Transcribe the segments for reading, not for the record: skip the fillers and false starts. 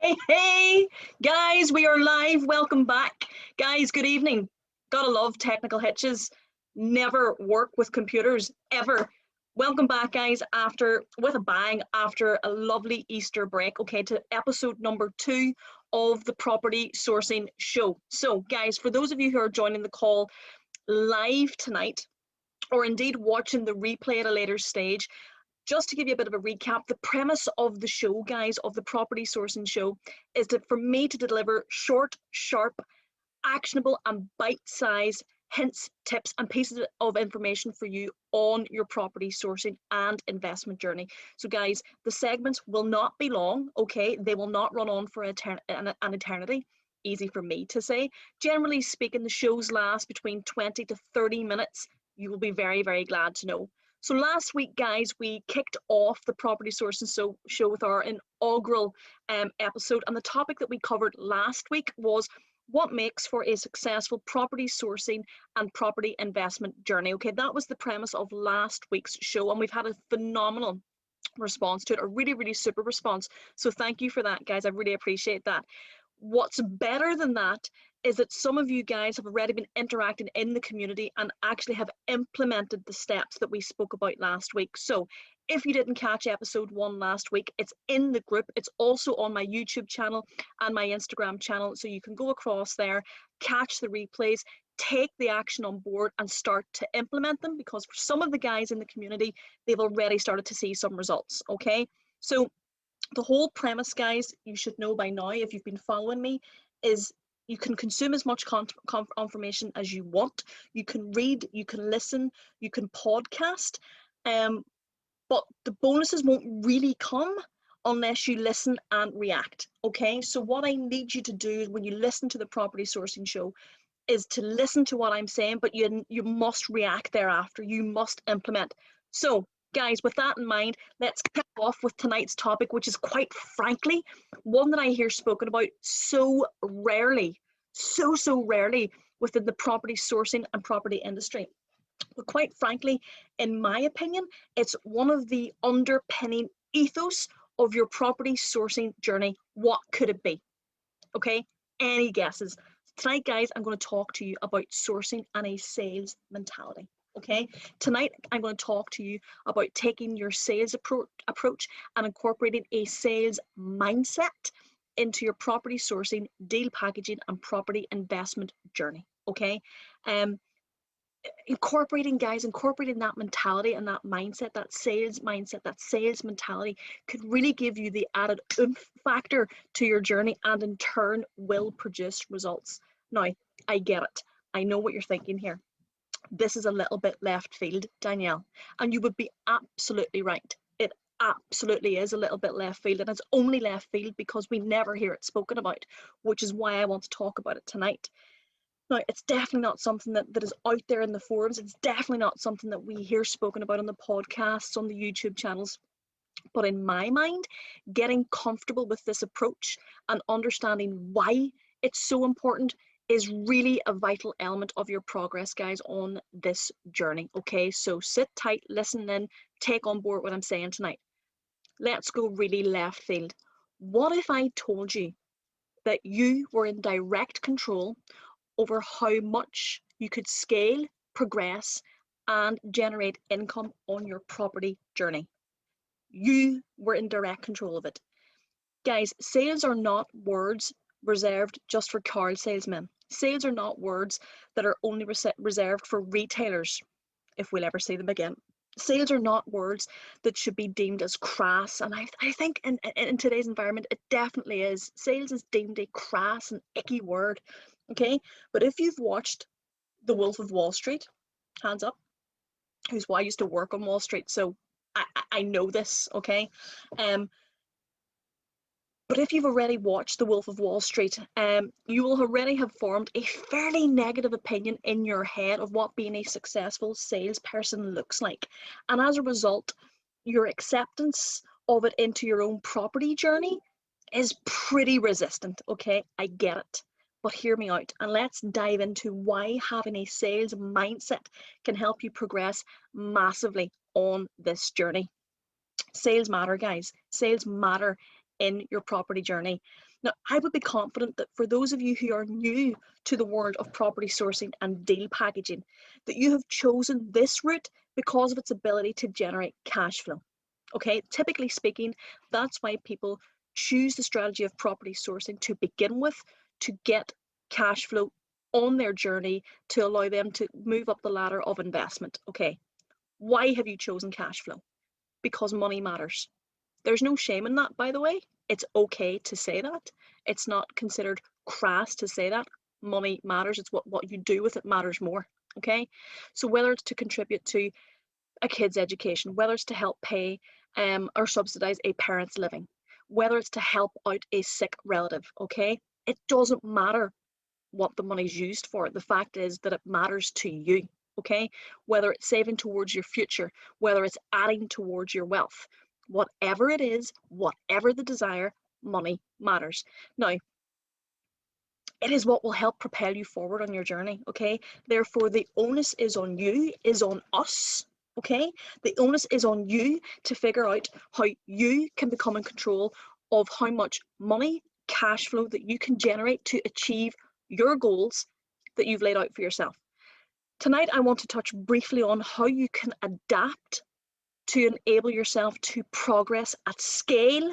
Hey, guys, we are live. Welcome back. Guys, good evening. Gotta love technical hitches. Never work with computers, ever. Welcome back, guys, with a bang after a lovely Easter break, okay, to episode number 2 of the Property Sourcing Show. So, guys, for those of you who are joining the call live tonight, or indeed watching the replay at a later stage, just to give you a bit of a recap, the premise of the show, guys, of the Property Sourcing Show, is for me to deliver short, sharp, actionable, and bite-sized hints, tips, and pieces of information for you on your property sourcing and investment journey. So, guys, the segments will not be long, okay? They will not run on for an eternity. Easy for me to say. Generally speaking, the shows last between 20 to 30 minutes. You will be very, very glad to know. So last week, guys, we kicked off the Property Sourcing Show with our inaugural episode, and the topic that we covered last week was what makes for a successful property sourcing and property investment journey. Okay, that was the premise of last week's show, and we've had a phenomenal response to it, a really, really super response. So thank you for that, guys. I really appreciate that. What's better than that is that some of you guys have already been interacting in the community and actually have implemented the steps that we spoke about last week. So if you didn't catch episode 1 last week, it's in the group. It's also on my YouTube channel and my Instagram channel. So you can go across there, catch the replays, take the action on board and start to implement them, because for some of the guys in the community, they've already started to see some results, okay? So the whole premise, guys, you should know by now if you've been following me, is you can consume as much information as you want. You can read, you can listen, you can podcast, but the bonuses won't really come unless you listen and react, okay? So what I need you to do when you listen to the Property Sourcing Show is to listen to what I'm saying, but you must react thereafter. You must implement. So guys, with that in mind, let's kick off with tonight's topic, which is quite frankly one that I hear spoken about so rarely, so rarely within the property sourcing and property industry. But quite frankly, in my opinion, it's one of the underpinning ethos of your property sourcing journey. What could it be? Okay, any guesses? Tonight, guys, I'm going to talk to you about sourcing and a sales mentality. Okay, tonight I'm going to talk to you about taking your sales approach and incorporating a sales mindset into your property sourcing, deal packaging, and property investment journey. Okay, incorporating that mentality and that mindset, that sales mentality could really give you the added oomph factor to your journey, and in turn will produce results. Now, I get it. I know what you're thinking here. This is a little bit left field, Danielle, and you would be absolutely right. It absolutely is a little bit left field, and it's only left field because we never hear it spoken about, which is why I want to talk about it tonight. Now, it's definitely not something that is out there in the forums. It's definitely not something that we hear spoken about on the podcasts, on the YouTube channels. But in my mind, getting comfortable with this approach and understanding why it's so important is really a vital element of your progress, guys, on this journey. Okay, so sit tight, listen in, take on board what I'm saying tonight. Let's go really left field. What if I told you that you were in direct control over how much you could scale, progress, and generate income on your property journey? You were in direct control of it. Guys, sales are not words reserved just for car salesmen. Sales are not words that are only reserved for retailers, if we'll ever see them again. Sales are not words that should be deemed as crass, and I think in today's environment it definitely is. Sales is deemed a crass and icky word, okay? But if you've watched The Wolf of Wall Street, hands up, who's why I used to work on Wall Street, so I know this, okay? But if you've already watched The Wolf of Wall Street, you will already have formed a fairly negative opinion in your head of what being a successful salesperson looks like. And as a result, your acceptance of it into your own property journey is pretty resistant, okay? I get it. But hear me out, and let's dive into why having a sales mindset can help you progress massively on this journey. Sales matter, guys. Sales matter in your property journey. Now, I would be confident that for those of you who are new to the world of property sourcing and deal packaging, that you have chosen this route because of its ability to generate cash flow. Okay, typically speaking, that's why people choose the strategy of property sourcing to begin with, to get cash flow on their journey to allow them to move up the ladder of investment. Okay, why have you chosen cash flow? Because money matters. There's no shame in that, by the way. It's okay to say that. It's not considered crass to say that. Money matters. It's what you do with it matters more. Okay, so whether it's to contribute to a kid's education, whether it's to help pay or subsidize a parent's living, whether it's to help out a sick relative, okay, it doesn't matter what the money's used for. The fact is that it matters to you. Okay, whether it's saving towards your future, whether it's adding towards your wealth, whatever it is, whatever the desire, money matters. Now, it is what will help propel you forward on your journey. Okay, therefore the onus is on you, is on us. Okay, the onus is on you to figure out how you can become in control of how much money, cash flow that you can generate to achieve your goals that you've laid out for yourself. Tonight, I want to touch briefly on how you can adapt to enable yourself to progress at scale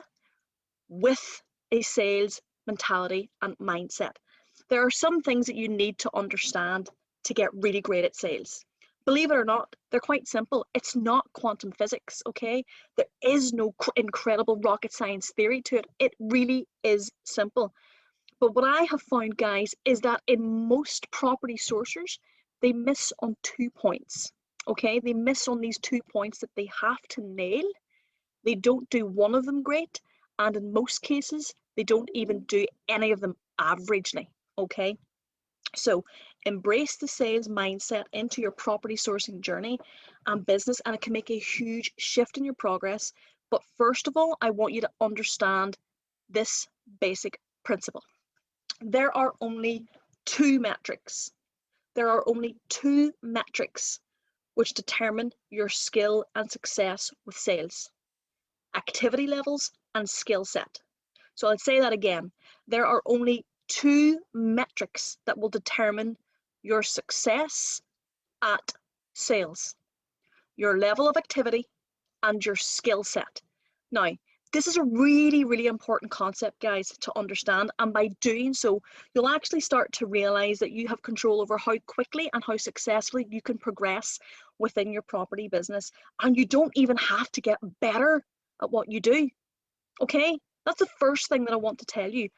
with a sales mentality and mindset. There are some things that you need to understand to get really great at sales. Believe it or not, they're quite simple. It's not quantum physics, okay? There is no incredible rocket science theory to it. It really is simple. But what I have found, guys, is that in most property sourcers, they miss on 2 points, okay? They miss on these 2 points that they have to nail. They don't do one of them great, and in most cases, they don't even do any of them averagely, okay? So embrace the sales mindset into your property sourcing journey and business, and it can make a huge shift in your progress. But first of all, I want you to understand this basic principle. There are only 2 metrics. There are only 2 metrics which determine your skill and success with sales: activity levels and skill set. So I'll say that again. There are only 2 metrics that will determine your success at sales: your level of activity and your skill set. Now, this is a really, really important concept, guys, to understand. And by doing so, you'll actually start to realize that you have control over how quickly and how successfully you can progress within your property business. And you don't even have to get better at what you do. Okay? That's the first thing that I want to tell you.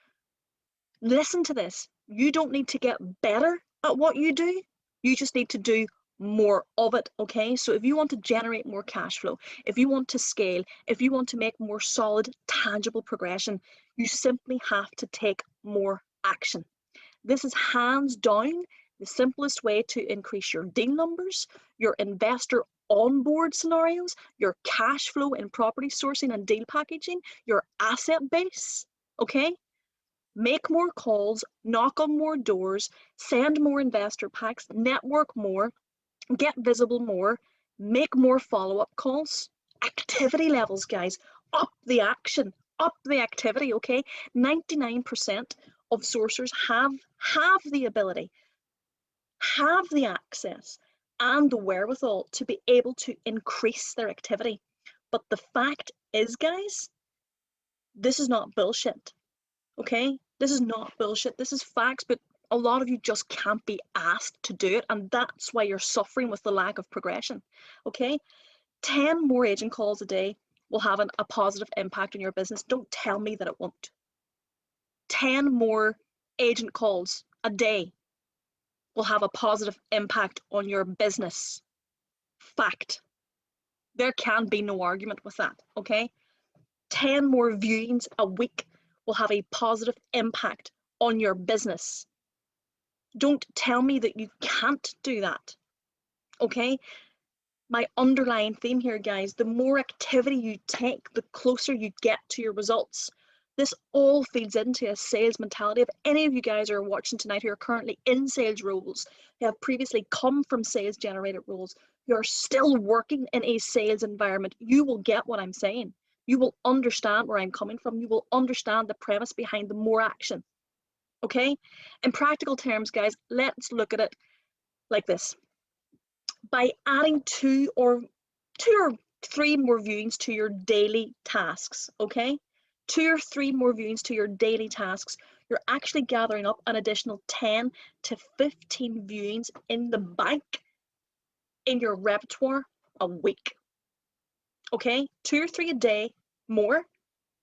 Listen to this. You don't need to get better at what you do. You just need to do more of it, okay? So if you want to generate more cash flow, if you want to scale, if you want to make more solid, tangible progression, you simply have to take more action. This is hands down the simplest way to increase your deal numbers, your investor onboard scenarios, your cash flow in property sourcing and deal packaging, your asset base, okay? Make more calls, knock on more doors, send more investor packs, network more, get visible more, make more follow-up calls. Activity levels, guys, up the action, up the activity, okay? 99% of sourcers have the ability, have the access and the wherewithal to be able to increase their activity. But the fact is, guys, this is not bullshit, okay? This is not bullshit. This is facts, but a lot of you just can't be asked to do it, and that's why you're suffering with the lack of progression, okay? 10 more agent calls a day will have a positive impact on your business. Don't tell me that it won't. 10 more agent calls a day will have a positive impact on your business. Fact. There can be no argument with that, okay? 10 more viewings a week will have a positive impact on your business. Don't tell me that you can't do that, okay? My underlying theme here, guys, the more activity you take, the closer you get to your results. This all feeds into a sales mentality. If any of you guys are watching tonight who are currently in sales roles, who have previously come from sales generated roles, who are still working in a sales environment, you will get what I'm saying. you will understand where I'm coming from. You will understand the premise behind the more action. Okay? In practical terms, guys, let's look at it like this. By adding two or three more viewings to your daily tasks, okay? 2 or 3 more viewings to your daily tasks, you're actually gathering up an additional 10 to 15 viewings in the bank in your repertoire a week. Okay? 2 or 3 a day more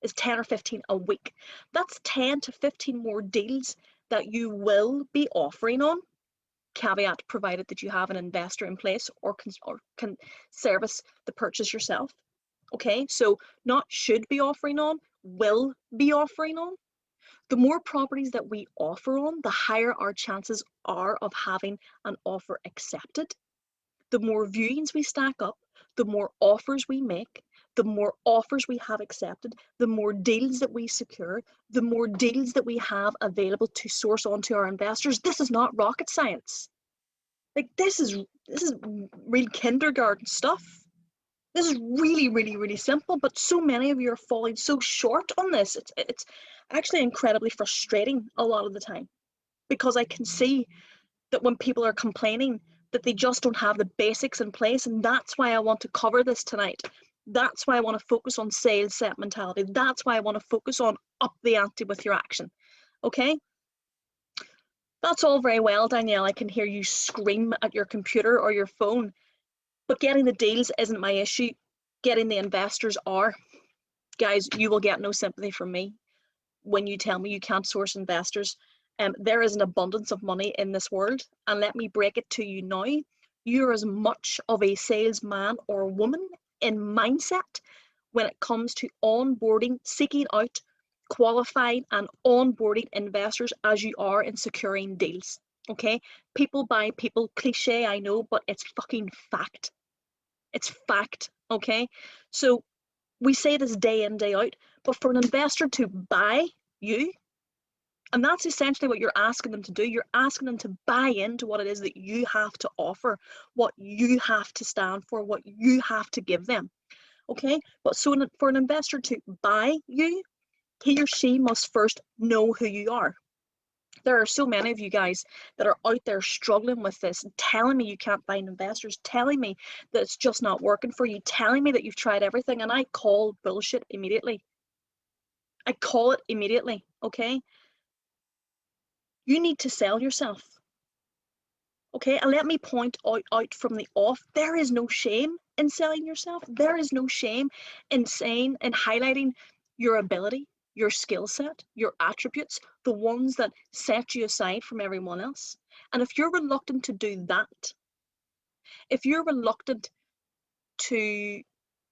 is 10 or 15 a week. That's 10 to 15 more deals that you will be offering on. Caveat provided that you have an investor in place or can service the purchase yourself. Okay, so not should be offering on, will be offering on. The more properties that we offer on, the higher our chances are of having an offer accepted. The more viewings we stack up, the more offers we make, the more offers we have accepted, the more deals that we secure, the more deals that we have available to source onto our investors. This is not rocket science. Like this is real kindergarten stuff. This is really, really, really simple, but so many of you are falling so short on this. It's actually incredibly frustrating a lot of the time, because I can see that when people are complaining that they just don't have the basics in place, and that's why I want to cover this tonight. That's why I want to focus on sales set mentality. That's why I want to focus on up the ante with your action. Okay? That's all very well, Danielle. I can hear you scream at your computer or your phone, but getting the deals isn't my issue. Getting the investors are. Guys, you will get no sympathy from me when you tell me you can't source investors. There is an abundance of money in this world, and let me break it to you now. You're as much of a salesman or woman in mindset when it comes to onboarding, seeking out, qualifying and onboarding investors as you are in securing deals. Okay, people buy people, cliche, I know, but it's fucking fact. It's fact. Okay, so we say this day in, day out, but for an investor to buy you, and that's essentially what you're asking them to do. You're asking them to buy into what it is that you have to offer, what you have to stand for, what you have to give them. Okay, but so for an investor to buy you, he or she must first know who you are. There are so many of you guys that are out there struggling with this, telling me you can't find investors, telling me that it's just not working for you, telling me that you've tried everything, and I call bullshit immediately. I call it immediately, okay? You need to sell yourself. Okay, and let me point out from the off, there is no shame in selling yourself. There is no shame in saying and highlighting your ability, your skill set, your attributes, the ones that set you aside from everyone else. And if you're reluctant to do that, if you're reluctant to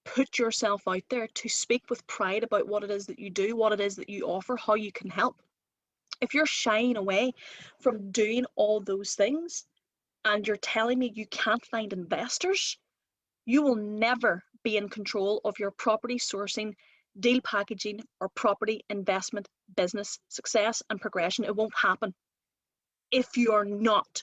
put yourself out there, to speak with pride about what it is that you do, what it is that you offer, how you can help, if you're shying away from doing all those things, and you're telling me you can't find investors, you will never be in control of your property sourcing, deal packaging, or property investment business success and progression. It won't happen if you are not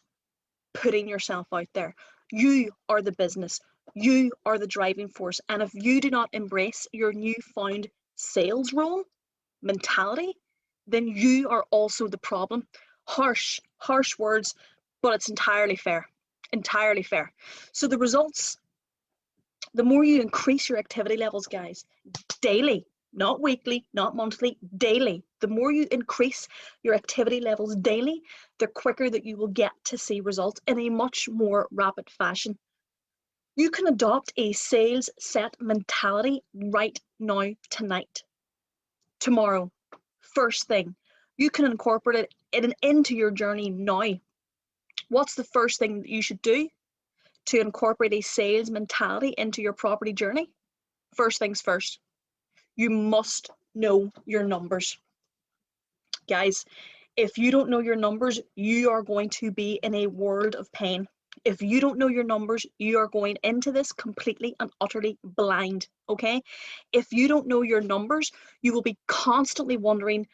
putting yourself out there. You are the business. You are the driving force. And if you do not embrace your newfound sales role mentality, then you are also the problem. Harsh words, but it's entirely fair. Entirely fair. So the results, the more you increase your activity levels, guys, daily, not weekly, not monthly, daily, the more you increase your activity levels daily, the quicker that you will get to see results in a much more rapid fashion. You can adopt a sales set mentality right now, tonight, tomorrow, first thing. You can incorporate it into your journey now. What's the first thing that you should do to incorporate a sales mentality into your property journey? First things first, you must know your numbers. Guys, if you don't know your numbers, you are going to be in a world of pain. If you don't know your numbers, you are going into this completely and utterly blind, okay? If you don't know your numbers, you will be constantly wondering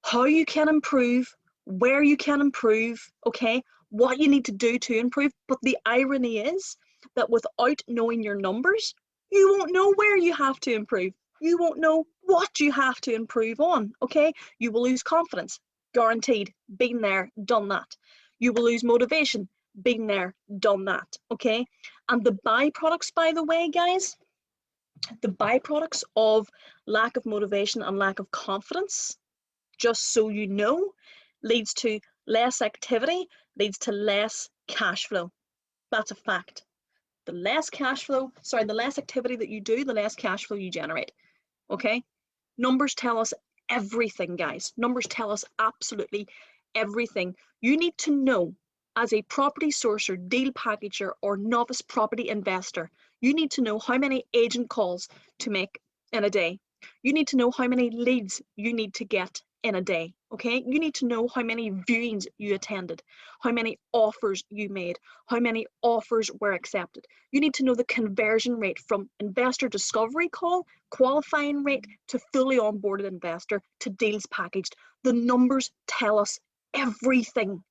how you can improve, where you can improve, okay? What you need to do to improve. But the irony is that without knowing your numbers, you won't know where you have to improve. You won't know what you have to improve on, okay? You will lose confidence, guaranteed. Been there, done that. You will lose motivation, been there, done that, okay? And the byproducts, by the way, guys, the byproducts of lack of motivation and lack of confidence, just so you know, leads to less activity, leads to less cash flow. That's a fact. The less the less activity that you do, the less cash flow you generate. Okay? Numbers tell us everything, guys. Numbers tell us absolutely everything. You need to know, as a property sourcer, deal packager, or novice property investor, you need to know how many agent calls to make in a day. You need to know how many leads you need to get in a day. Okay? You need to know how many viewings you attended, how many offers you made, how many offers were accepted. You need to know the conversion rate from investor discovery call, qualifying rate, to fully onboarded investor, to deals packaged. The numbers tell us everything.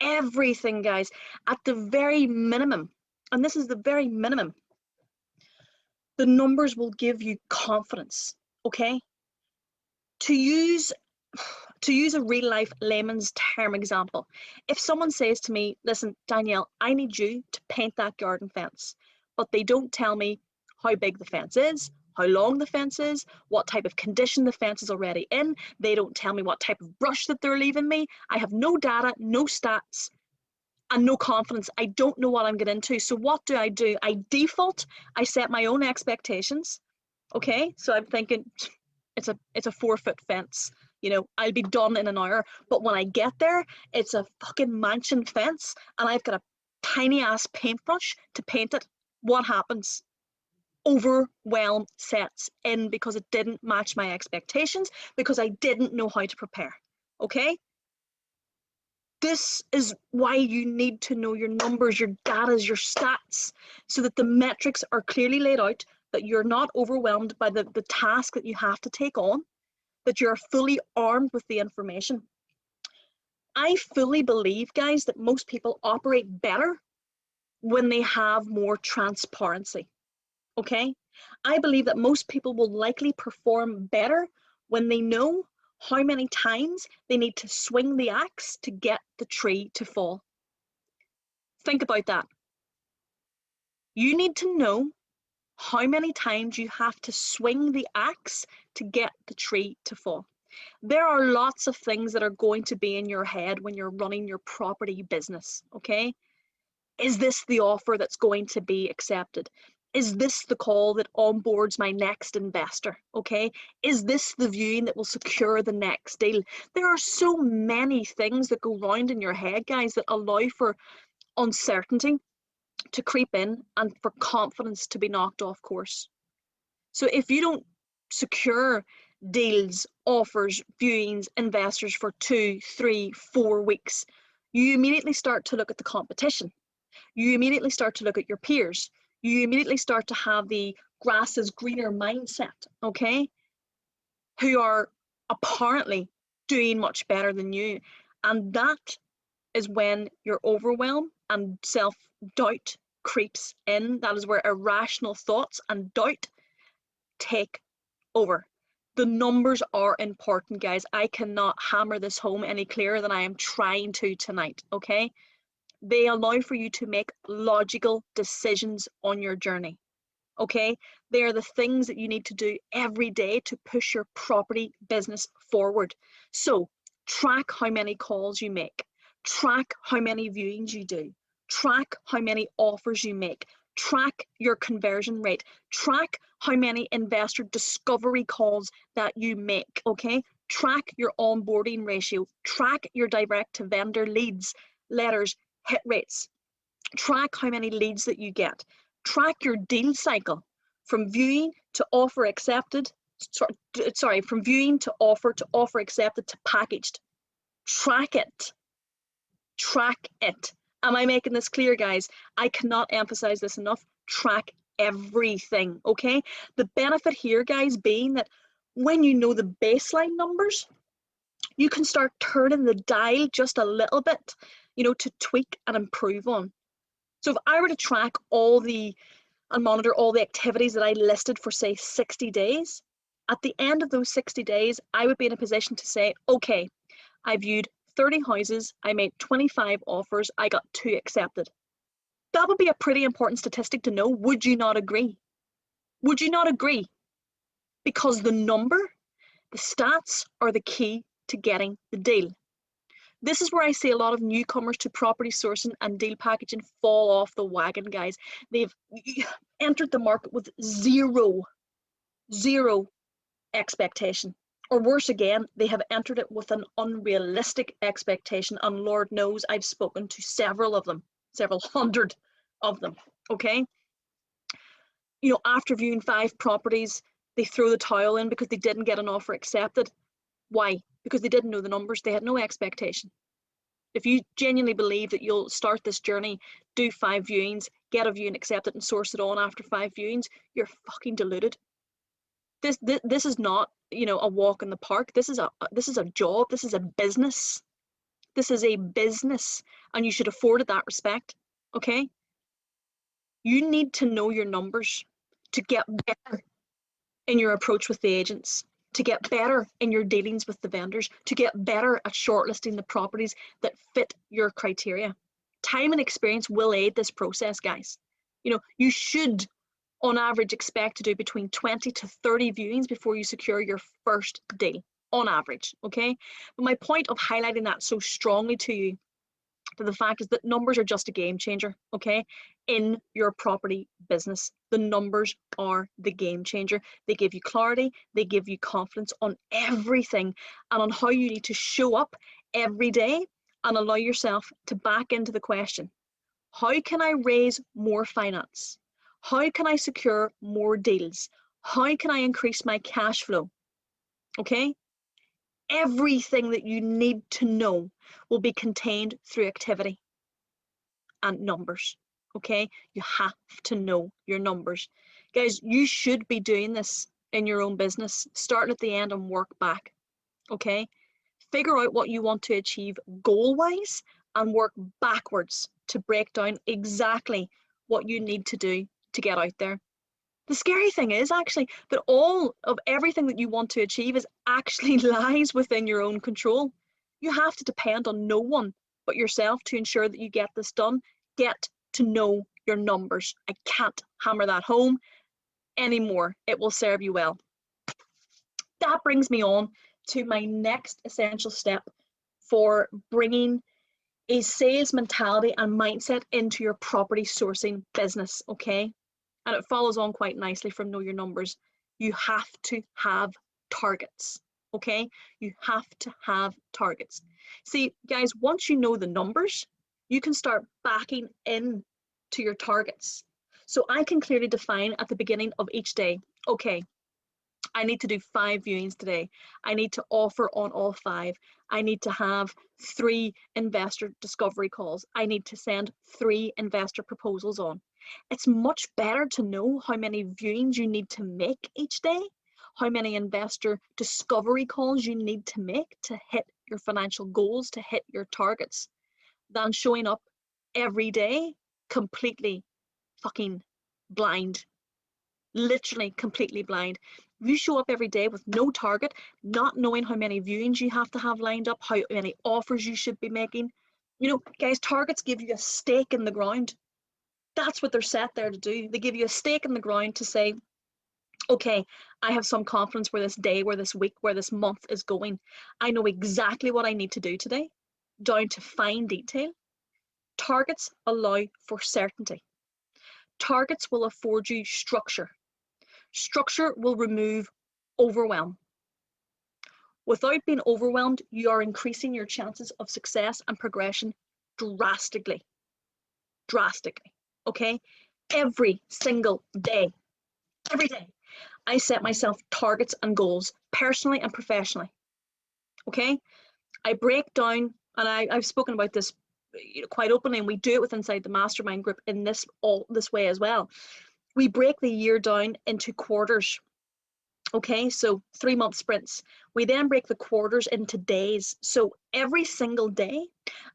Everything, guys. At the very minimum, and this is the very minimum, the numbers will give you confidence. Okay? To use a real life layman's term example, if someone says to me, listen, Danielle, I need you to paint that garden fence, but they don't tell me how big the fence is, how long the fence is, what type of condition the fence is already in, they don't tell me what type of brush that they're leaving me, I have no data, no stats, and no confidence. I don't know what I'm getting into. So what do? I default, I set my own expectations. Okay, so I'm thinking it's a 4-foot fence. You know, I'll be done in an hour. But when I get there, it's a fucking mansion fence, and I've got a tiny ass paintbrush to paint it. What happens? Overwhelm sets in because it didn't match my expectations, because I didn't know how to prepare. Okay? This is why you need to know your numbers, your data, your stats, so that the metrics are clearly laid out, that you're not overwhelmed by the task that you have to take on, that you're fully armed with the information. I fully believe, guys, that most people operate better when they have more transparency. Okay? I believe that most people will likely perform better when they know how many times they need to swing the axe to get the tree to fall. Think about that. You need to know how many times you have to swing the axe to get the tree to fall. There are lots of things that are going to be in your head when you're running your property business, okay? Is this the offer that's going to be accepted? Is this the call that onboards my next investor? Okay. Is this the viewing that will secure the next deal? There are so many things that go round in your head, guys, that allow for uncertainty to creep in and for confidence to be knocked off course. So if you don't secure deals, offers, viewings, investors for 2, 3, 4 weeks, you immediately start to look at the competition. You immediately start to look at your peers. You immediately start to have the grass is greener mindset, okay? Who are apparently doing much better than you. And that is when your overwhelm and self-doubt creeps in. That is where irrational thoughts and doubt take over. The numbers are important, guys. I cannot hammer this home any clearer than I am trying to tonight, okay? They allow for you to make logical decisions on your journey. Okay? They are the things that you need to do every day to push your property business forward. So, track how many calls you make, track how many viewings you do, track how many offers you make, track your conversion rate, track how many investor discovery calls that you make. Okay? Track your onboarding ratio, track your direct to vendor leads, letters, hit rates, track how many leads that you get, track your deal cycle from viewing to offer accepted, from viewing to offer accepted to packaged. Track it. Track it. Am I making this clear, guys? I cannot emphasize this enough. Track everything, okay? The benefit here, guys, being that when you know the baseline numbers, you can start turning the dial just a little bit, you know, to tweak and improve on. So if I were to track all the and monitor all the activities that I listed for, say, 60 days, at the end of those 60 days, I would be in a position to say, okay, I viewed 30 houses, I made 25 offers, I got 2 accepted. That would be a pretty important statistic to know. Would you not agree? Would you not agree? Because the number, the stats are the key to getting the deal. This is where I see a lot of newcomers to property sourcing and deal packaging fall off the wagon, guys. They've entered the market with zero expectation. Or worse again, they have entered it with an unrealistic expectation. And Lord knows I've spoken to several of them, several hundred of them, okay? You know, after viewing 5 properties, they throw the towel in because they didn't get an offer accepted. Why? Because they didn't know the numbers. They had no expectation. If you genuinely believe that you'll start this journey, do 5 viewings, get a viewing accepted and source it on after 5 viewings, you're fucking deluded. This is not, you know, a walk in the park. This is a job. This is a business. This is a business, and you should afford it that respect. Okay? You need to know your numbers to get better in your approach with the agents, to get better in your dealings with the vendors, to get better at shortlisting the properties that fit your criteria. Time and experience will aid this process, guys. You know, you should on average expect to do between 20 to 30 viewings before you secure your first deal, on average, okay? But my point of highlighting that so strongly to you, to the fact is that numbers are just a game changer, okay? In your property business, the numbers are the game changer. They give you clarity, they give you confidence on everything and on how you need to show up every day and allow yourself to back into the question, how can I raise more finance? How can I secure more deals? How can I increase my cash flow? Okay? Everything that you need to know will be contained through activity and numbers. Okay? You have to know your numbers. Guys, you should be doing this in your own business. Start at the end and work back. Okay? Figure out what you want to achieve goal-wise and work backwards to break down exactly what you need to do to get out there. The scary thing is actually that all of everything that you want to achieve is actually lies within your own control. You have to depend on no one but yourself to ensure that you get this done. Get to know your numbers. I can't hammer that home anymore. It will serve you well. That brings me on to my next essential step for bringing a sales mentality and mindset into your property sourcing business, okay? And it follows on quite nicely from know your numbers. You have to have targets, okay? You have to have targets. See, guys, once you know the numbers, you can start backing in to your targets. So I can clearly define at the beginning of each day, okay, I need to do 5 viewings today. I need to offer on all 5. I need to have 3 investor discovery calls. I need to send 3 investor proposals on. It's much better to know how many viewings you need to make each day, how many investor discovery calls you need to make to hit your financial goals, to hit your targets, than showing up every day completely fucking blind. Literally completely blind. If you show up every day with no target, not knowing how many viewings you have to have lined up, how many offers you should be making, you know, guys, targets give you a stake in the ground. That's what they're set there to do. They give you a stake in the ground to say, okay, I have some confidence where this day, where this week, where this month is going. I know exactly what I need to do today, down to fine detail. Targets allow for certainty. Targets will afford you structure. Structure will remove overwhelm. Without being overwhelmed, you are increasing your chances of success and progression drastically. Drastically, okay? Every single day, every day, I set myself targets and goals, personally and professionally, okay? I break down, and I've spoken about this quite openly, and we do it with inside the mastermind group in this way as well. We break the year down into quarters. Okay, so 3-month sprints. We then break the quarters into days. So every single day,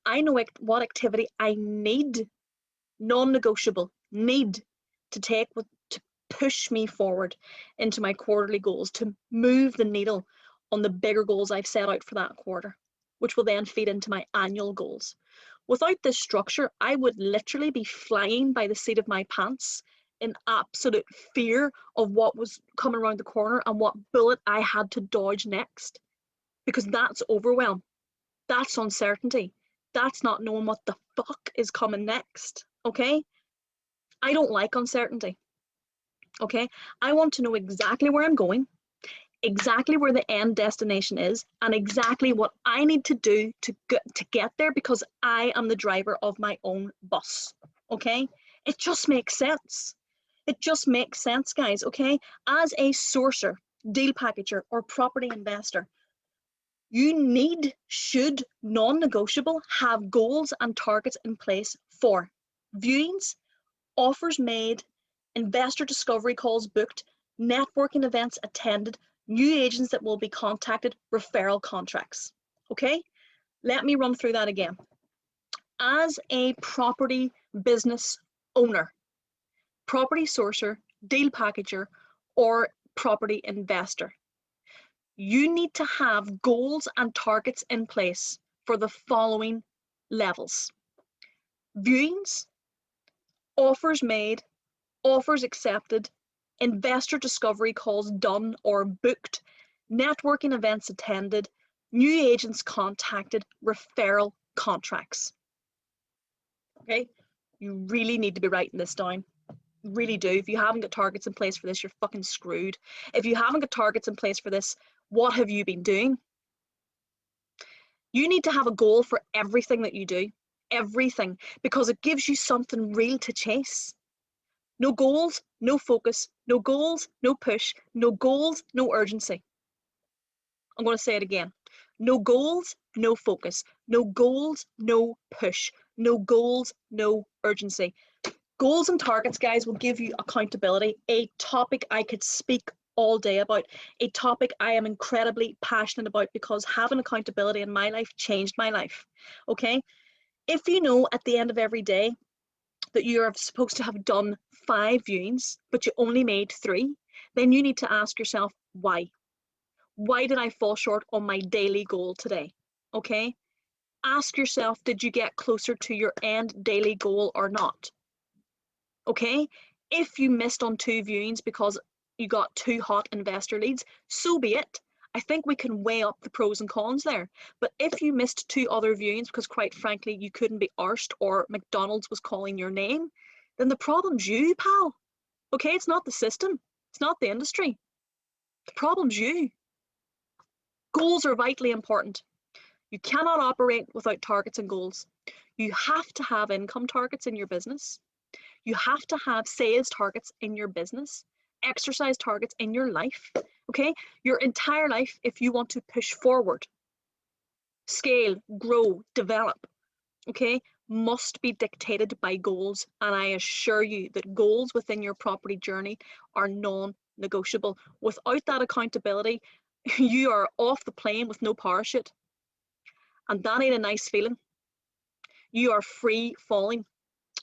I know what activity I need, non-negotiable, need to push me forward into my quarterly goals, to move the needle on the bigger goals I've set out for that quarter, which will then feed into my annual goals. Without this structure, I would literally be flying by the seat of my pants in absolute fear of what was coming around the corner and what bullet I had to dodge next. Because that's overwhelm. That's uncertainty. That's not knowing what the fuck is coming next. Okay? I don't like uncertainty. Okay? I want to know exactly where I'm going, exactly where the end destination is, and exactly what I need to do to get there, because I am the driver of my own bus. Okay? It just makes sense. It just makes sense, guys. Okay? As a sourcer, deal packager, or property investor, you should, non-negotiable, have goals and targets in place for viewings, offers made, investor discovery calls booked, networking events attended, new agents that will be contacted, referral contracts. Okay, let me run through that again. As a property business owner, property sourcer, deal packager, or property investor, you need to have goals and targets in place for the following levels: viewings, offers made, offers accepted, investor discovery calls done or booked, networking events attended, new agents contacted, referral contracts. Okay, you really need to be writing this down. Really do. If you haven't got targets in place for this, you're fucking screwed. If you haven't got targets in place for this, what have you been doing? You need to have a goal for everything that you do, everything, because it gives you something real to chase. No goals, no focus, no goals, no push, no goals, no urgency. I'm going to say it again. No goals, no focus, no goals, no push, no goals, no urgency. Goals and targets, guys, will give you accountability, a topic I could speak all day about, a topic I am incredibly passionate about, because having accountability in my life changed my life. Okay? If you know at the end of every day that you're supposed to have done 5 viewings, but you only made 3, then you need to ask yourself, why? Why did I fall short on my daily goal today? Okay? Ask yourself, did you get closer to your end daily goal or not? Okay? If you missed on 2 viewings because you got 2 hot investor leads, so be it. I think we can weigh up the pros and cons there. But if you missed 2 other viewings because, quite frankly, you couldn't be arsed or McDonald's was calling your name, then the problem's you, pal. Okay? It's not the system. It's not the industry. The problem's you. Goals are vitally important. You cannot operate without targets and goals. You have to have income targets in your business. You have to have sales targets in your business, exercise targets in your life, okay? Your entire life, if you want to push forward, scale, grow, develop, okay, must be dictated by goals. And I assure you that goals within your property journey are non-negotiable. Without that accountability, you are off the plane with no parachute. And that ain't a nice feeling. You are free falling.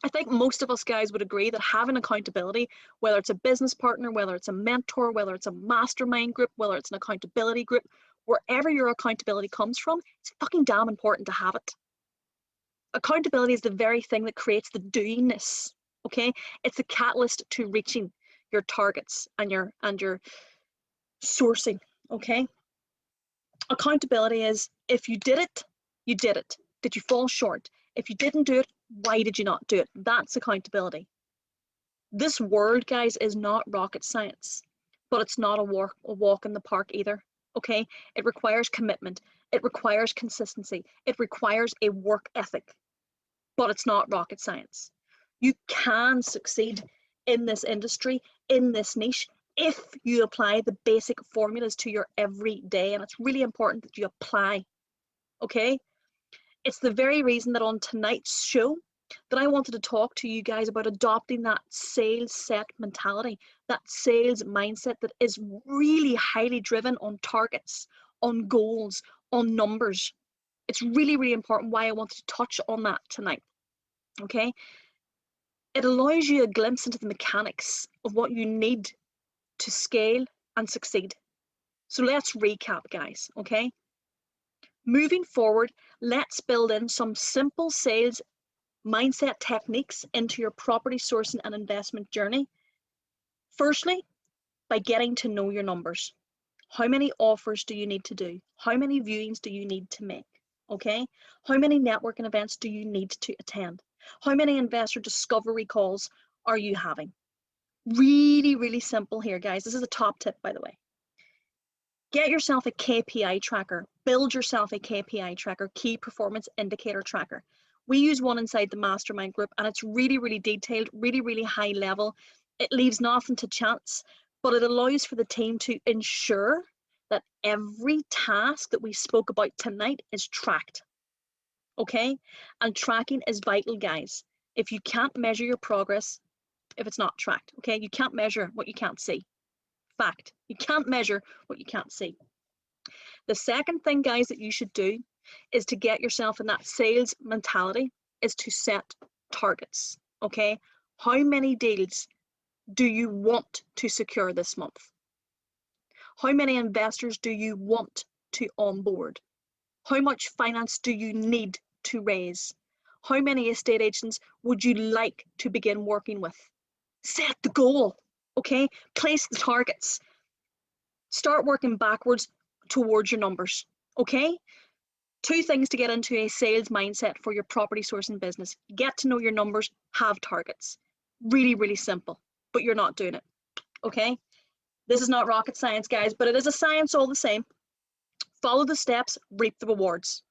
I think most of us guys would agree that having accountability, whether it's a business partner, whether it's a mentor, whether it's a mastermind group, whether it's an accountability group, wherever your accountability comes from, it's fucking damn important to have it. Accountability is the very thing that creates the doingness, okay? It's the catalyst to reaching your targets and your sourcing, okay? Accountability is, if you did it, you did it. Did you fall short? If you didn't do it, why did you not do it? That's accountability. This world, guys, is not rocket science, but it's not a walk in the park either, okay? It requires commitment. It requires consistency. It requires a work ethic, but it's not rocket science. You can succeed in this industry, in this niche, if you apply the basic formulas to your everyday, and it's really important that you apply, okay? It's the very reason that on tonight's show that I wanted to talk to you guys about adopting that sales set mentality, that sales mindset that is really highly driven on targets, on goals, on numbers. It's really, really important why I wanted to touch on that tonight, okay? It allows you a glimpse into the mechanics of what you need to scale and succeed. So let's recap, guys, okay? Moving forward, let's build in some simple sales mindset techniques into your property sourcing and investment journey. Firstly, by getting to know your numbers. How many offers do you need to do? How many viewings do you need to make? Okay? How many networking events do you need to attend? How many investor discovery calls are you having? Really, really simple here, guys. This is a top tip, by the way. Get yourself a KPI tracker. Build yourself a KPI tracker, key performance indicator tracker. We use one inside the mastermind group, and it's really, really detailed, really, really high level. It leaves nothing to chance, but it allows for the team to ensure that every task that we spoke about tonight is tracked. Okay? And tracking is vital, guys. If you can't measure your progress, if it's not tracked, okay? You can't measure what you can't see. Fact. You can't measure what you can't see. The second thing, guys, that you should do is to get yourself in that sales mentality, is to set targets, okay? How many deals do you want to secure this month? How many investors do you want to onboard? How much finance do you need to raise? How many estate agents would you like to begin working with? Set the goal, okay? Place the targets. Start working backwards towards your numbers, okay? 2 things to get into a sales mindset for your property sourcing business. Get to know your numbers, have targets. Really, really simple, but you're not doing it, okay? This is not rocket science, guys, but it is a science all the same. Follow the steps, reap the rewards.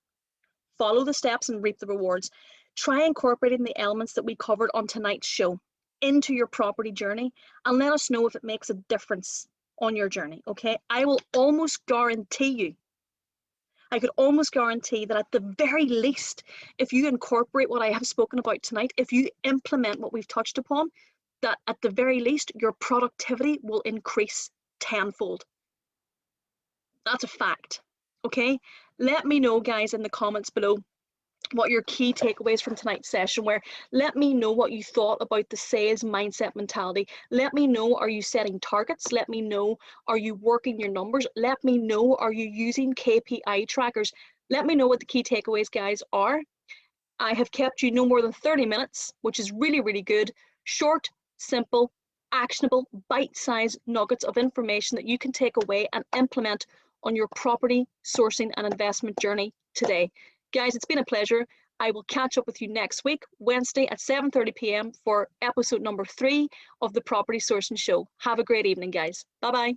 Follow the steps and reap the rewards. Try incorporating the elements that we covered on tonight's show into your property journey, and let us know if it makes a difference on your journey, okay? I will almost guarantee you, I could almost guarantee that at the very least, if you incorporate what I have spoken about tonight, if you implement what we've touched upon, that at the very least, your productivity will increase tenfold. That's a fact, okay? Let me know, guys, in the comments below what your key takeaways from tonight's session were. Let me know what you thought about the sales mindset mentality. Let me know, are you setting targets? Let me know, are you working your numbers? Let me know, are you using KPI trackers? Let me know what the key takeaways, guys, are. I have kept you no more than 30 minutes, which is really, really good. Short, simple, actionable, bite-sized nuggets of information that you can take away and implement on your property sourcing and investment journey today. Guys, it's been a pleasure. I will catch up with you next week, Wednesday at 7:30 p.m. for episode number 3 of the Property Sourcing Show. Have a great evening, guys. Bye-bye.